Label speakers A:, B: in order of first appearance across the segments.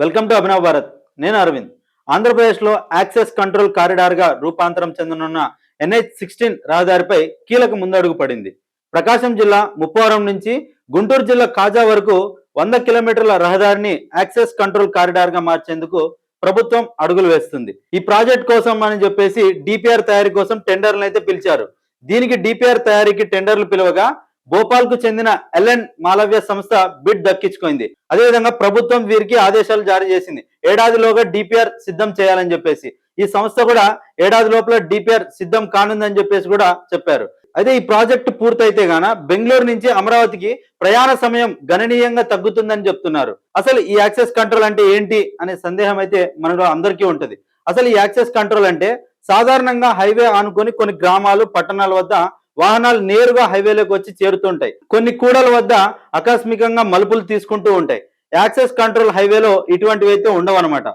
A: Welcome to Abhinav Bharat. నేను అరవింద్. ఆంధ్రప్రదేశ్లో access control కారిడార్గా రూపాంతరం చెందనున్న NH-16 రహదారిపై కీలక ముందడుగు పడింది. ప్రకాశం జిల్లా ముప్పవరం నుంచి గుంటూరు జిల్లా కాజా వరకు 100 కిలోమీటర్ల రహదారిని యాక్సెస్ కంట్రోల్ కారిడార్గా మార్చేందుకు ప్రభుత్వం అడుగులు వేస్తుంది. ఈ ప్రాజెక్ట్ కోసం అని చెప్పేసి డిపిఆర్ తయారీ కోసం టెండర్లను అయితే పిలిచారు. దీనికి డిపిఆర్ తయారీకి టెండర్లు పిలవగా భోపాల్ కు చెందిన ఎల్ఎన్ మాలవ్య సంస్థ బిడ్ దక్కించుకుంది. అదేవిధంగా ప్రభుత్వం వీరికి ఆదేశాలు జారీ చేసింది. ఏడాదిలోగా డిపిఆర్ సిద్ధం చేయాలని చెప్పేసి. ఈ సంస్థ కూడా ఏడాది లోపల డిపిఆర్ సిద్ధం కానుందని చెప్పేసి కూడా చెప్పారు. అయితే ఈ ప్రాజెక్టు పూర్తయితే గాన బెంగళూరు నుంచి అమరావతికి ప్రయాణ సమయం గణనీయంగా తగ్గుతుందని చెప్తున్నారు. అసలు ఈ యాక్సెస్ కంట్రోల్ అంటే ఏంటి అనే సందేహం అయితే మనలో అందరికీ ఉంటుంది. అసలు ఈ యాక్సెస్ కంట్రోల్ అంటే సాధారణంగా హైవే ఆనుకొని కొన్ని గ్రామాలు పట్టణాల వద్ద వాహనాలు నేరుగా హైవేలోకి వచ్చి చేరుతుంటాయి. కొన్ని కూడల వద్ద ఆకస్మికంగా మలుపులు తీసుకుంటూ ఉంటాయి. యాక్సెస్ కంట్రోల్ హైవేలో ఇటువంటివి అయితే ఉండవన్నమాట.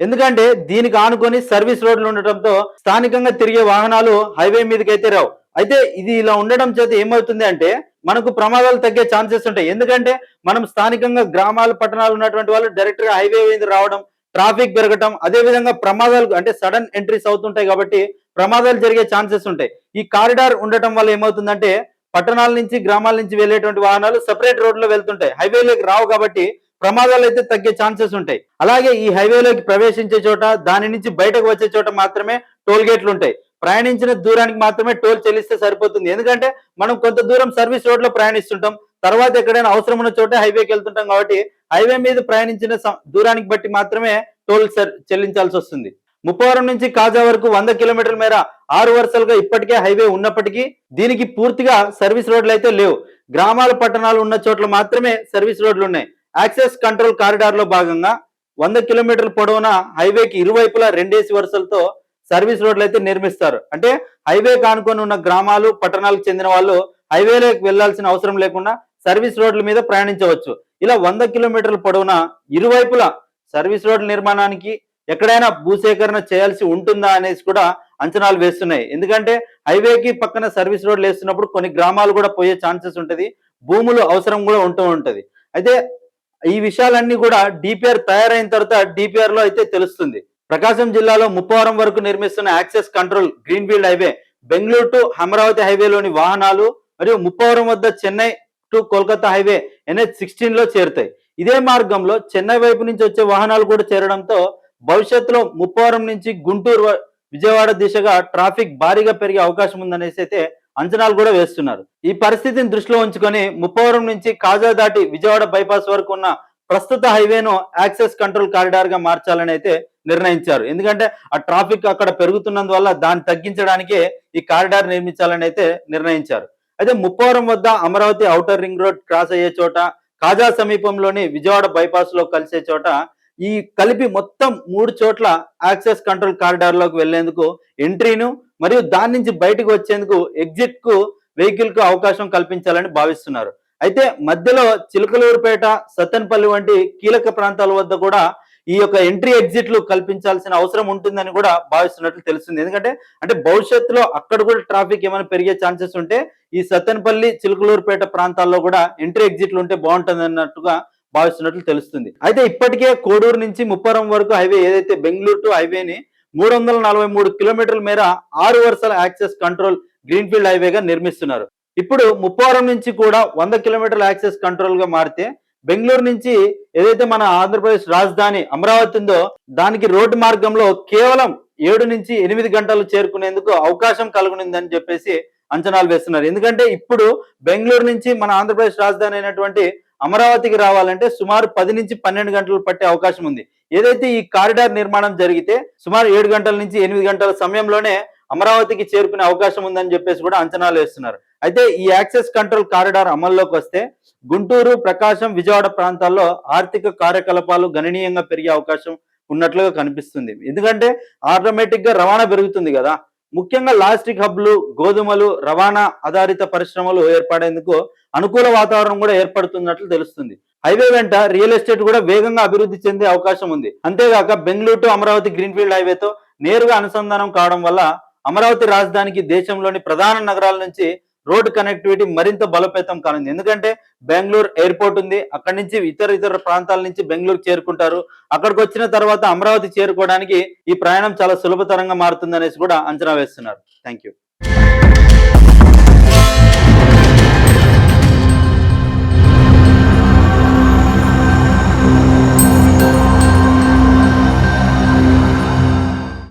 A: ఎందుకంటే దీనికి ఆనుకొని సర్వీస్ రోడ్లు ఉండటంతో స్థానికంగా తిరిగే వాహనాలు హైవే మీదకి అయితే రావు. అయితే ఇది ఇలా ఉండడం చేత ఏమవుతుంది అంటే మనకు ప్రమాదాలు తగ్గే ఛాన్సెస్ ఉంటాయి. ఎందుకంటే మనం స్థానికంగా గ్రామాలు పట్టణాలు ఉన్నటువంటి వాళ్ళు డైరెక్ట్ గా హైవే మీద రావడం, ట్రాఫిక్ పెరగటం, అదే విధంగా ప్రమాదాలు అంటే సడన్ ఎంట్రీస్ అవుతుంటాయి కాబట్టి ప్రమాదాలు జరిగే ఛాన్సెస్ ఉంటాయి. ఈ కారిడార్ ఉండటం వల్ల ఏమవుతుందంటే పట్టణాల నుంచి గ్రామాల నుంచి వెళ్ళేటువంటి వాహనాలు సెపరేట్ రోడ్లో వెళ్తుంటాయి, హైవేలోకి రావు కాబట్టి ప్రమాదాలు అయితే తగ్గే ఛాన్సెస్ ఉంటాయి. అలాగే ఈ హైవేలోకి ప్రవేశించే చోట, దాని నుంచి బయటకు వచ్చే చోట మాత్రమే టోల్ గేట్లు ఉంటాయి. ప్రయాణించిన దూరానికి మాత్రమే టోల్ చెల్లిస్తే సరిపోతుంది. ఎందుకంటే మనం కొంత దూరం సర్వీస్ రోడ్ లో ప్రయాణిస్తుంటాం, తర్వాత ఎక్కడైనా అవసరం ఉన్న చోట హైవేకి వెళ్తుంటాం కాబట్టి హైవే మీద ప్రయాణించిన దూరానికి బట్టి మాత్రమే టోల్ చెల్లించాల్సి వస్తుంది. ముప్పవరం నుంచి కాజా వరకు 100 కిలోమీటర్ల మేర 6 వరుసలుగా ఇప్పటికే హైవే ఉన్నప్పటికీ దీనికి పూర్తిగా సర్వీస్ రోడ్లు అయితే లేవు. గ్రామాల పట్టణాలు ఉన్న చోట్ల మాత్రమే సర్వీస్ రోడ్లు ఉన్నాయి. యాక్సెస్ కంట్రోల్ కారిడార్ లో భాగంగా 100 కిలోమీటర్ల పొడవున హైవేకి ఇరువైపులా 2 వరుసలతో సర్వీస్ రోడ్లు అయితే నిర్మిస్తారు. అంటే హైవే కానుకొని ఉన్న గ్రామాలు పట్టణాలకు చెందిన వాళ్ళు హైవేలోకి వెళ్లాల్సిన అవసరం లేకుండా సర్వీస్ రోడ్ల మీద ప్రయాణించవచ్చు. ఇలా 100 కిలోమీటర్ల పొడవున ఇరువైపులా సర్వీస్ రోడ్ల నిర్మాణానికి ఎక్కడైనా భూసేకరణ చేయాల్సి ఉంటుందా అనేసి కూడా అంచనాలు వేస్తున్నాయి. ఎందుకంటే హైవేకి పక్కన సర్వీస్ రోడ్లు వేస్తున్నప్పుడు కొన్ని గ్రామాలు కూడా పోయే ఛాన్సెస్ ఉంటుంది, భూములు అవసరం కూడా ఉంటది. అయితే ఈ విషయాలన్నీ కూడా డిపిఆర్ తయారైన తర్వాత డిపిఆర్ లో అయితే తెలుస్తుంది. ప్రకాశం జిల్లాలో ముప్పవరం వరకు నిర్మిస్తున్న access control greenfield highway Bengaluru to Amaravati హైవేలోని వాహనాలు మరియు ముప్పవరం వద్ద Chennai to Kolkata highway NH-16 లో చేరుతాయి. ఇదే మార్గంలో చెన్నై వైపు నుంచి వచ్చే వాహనాలు కూడా చేరడంతో భవిష్యత్తులో ముప్పవరం నుంచి గుంటూరు విజయవాడ దిశగా ట్రాఫిక్ భారీగా పెరిగే అవకాశం ఉందనేసి అయితే అంచనాలు కూడా వేస్తున్నారు. ఈ పరిస్థితిని దృష్టిలో ఉంచుకొని ముప్పవరం నుంచి కాజా దాటి విజయవాడ బైపాస్ వరకు ఉన్న ప్రస్తుత హైవేను యాక్సెస్ కంట్రోల్ కారిడార్ గా మార్చాలని అయితే నిర్ణయించారు. ఎందుకంటే ఆ ట్రాఫిక్ అక్కడ పెరుగుతున్నందువల్ల దాన్ని తగ్గించడానికే ఈ కారిడార్ నిర్మించాలని అయితే నిర్ణయించారు. అయితే ముప్పవరం వద్ద Amaravati outer ring road cross అయ్యే చోట, కాజా సమీపంలోని విజయవాడ బైపాస్ లో కలిసే చోట ఈ కలిపి మొత్తం 3 చోట్ల యాక్సెస్ కంట్రోల్ కారిడార్ లోకి వెళ్లేందుకు ఎంట్రీను మరియు దాని నుంచి బయటకు వచ్చేందుకు ఎగ్జిట్ కు వెహికల్ కు అవకాశం కల్పించాలని భావిస్తున్నారు. అయితే మధ్యలో చిలకలూరుపేట, సత్తెనపల్లి వంటి కీలక ప్రాంతాల వద్ద కూడా ఈ యొక్క ఎంట్రీ ఎగ్జిట్లు కల్పించాల్సిన అవసరం ఉంటుందని కూడా భావిస్తున్నట్లు తెలుస్తుంది. ఎందుకంటే భవిష్యత్తులో అక్కడ కూడా ట్రాఫిక్ ఏమైనా పెరిగే ఛాన్సెస్ ఉంటే ఈ సత్తెనపల్లి, చిలకలూరుపేట ప్రాంతాల్లో కూడా ఎంట్రీ ఎగ్జిట్లు ఉంటే బాగుంటుంది అన్నట్టుగా భావిస్తున్నట్లు తెలుస్తుంది. అయితే ఇప్పటికే కోడూరు నుంచి ముప్పవరం వరకు హైవే ఏదైతే బెంగళూరు టు హైవేని 343 కిలోమీటర్ల మేర 6 వరుసల యాక్సెస్ కంట్రోల్ గ్రీన్ఫీల్డ్ హైవేగా నిర్మిస్తున్నారు. ఇప్పుడు ముప్పవరం నుంచి కూడా 100 కిలోమీటర్ల యాక్సెస్ కంట్రోల్ గా మారితే బెంగళూరు నుంచి ఏదైతే మన ఆంధ్రప్రదేశ్ రాజధాని అమరావతి ఉందో దానికి రోడ్డు మార్గంలో కేవలం 7 నుంచి 8 గంటలు చేరుకునేందుకు అవకాశం కలుగునిందని చెప్పేసి అంచనాలు వేస్తున్నారు. ఎందుకంటే ఇప్పుడు బెంగళూరు నుంచి మన ఆంధ్రప్రదేశ్ రాజధాని అయినటువంటి అమరావతికి రావాలంటే సుమారు 10 నుంచి 12 గంటలు పట్టే అవకాశం ఉంది. ఏదైతే ఈ కారిడార్ నిర్మాణం జరిగితే సుమారు 7 గంటల నుంచి 8 గంటల సమయంలోనే అమరావతికి చేరుకునే అవకాశం ఉందని చెప్పేసి కూడా అంచనాలు వేస్తున్నారు. అయితే ఈ యాక్సెస్ కంట్రోల్ కారిడార్ అమల్లోకి వస్తే గుంటూరు, ప్రకాశం, విజయవాడ ప్రాంతాల్లో ఆర్థిక కార్యకలాపాలు గణనీయంగా పెరిగే అవకాశం ఉన్నట్లుగా కనిపిస్తుంది. ఎందుకంటే ఆటోమేటిక్ గా రవాణా పెరుగుతుంది కదా. ముఖ్యంగా లాజిస్టిక్ హబ్లు, గోధుమలు, రవాణా ఆధారిత పరిశ్రమలు ఏర్పడేందుకు అనుకూల వాతావరణం కూడా ఏర్పడుతున్నట్లు తెలుస్తుంది. హైవే వెంట రియల్ ఎస్టేట్ కూడా వేగంగా అభివృద్ధి చెందే అవకాశం ఉంది. అంతేగాక బెంగళూరు టు అమరావతి గ్రీన్ఫీల్డ్ హైవేతో నేరుగా అనుసంధానం కావడం వల్ల అమరావతి రాజధానికి దేశంలోని ప్రధాన నగరాల నుంచి రోడ్ కనెక్టివిటీ మరింత బలోపేతం కానుంది. ఎందుకంటే బెంగళూరు ఎయిర్పోర్ట్ ఉంది, అక్కడి నుంచి ఇతర ప్రాంతాల నుంచి బెంగళూరు చేరుకుంటారు. అక్కడికి వచ్చిన తర్వాత అమరావతి చేరుకోవడానికి ఈ ప్రయాణం చాలా సులభతరంగా మారుతుంది అనేసి కూడా అంచనా వేస్తున్నారు. Thank you.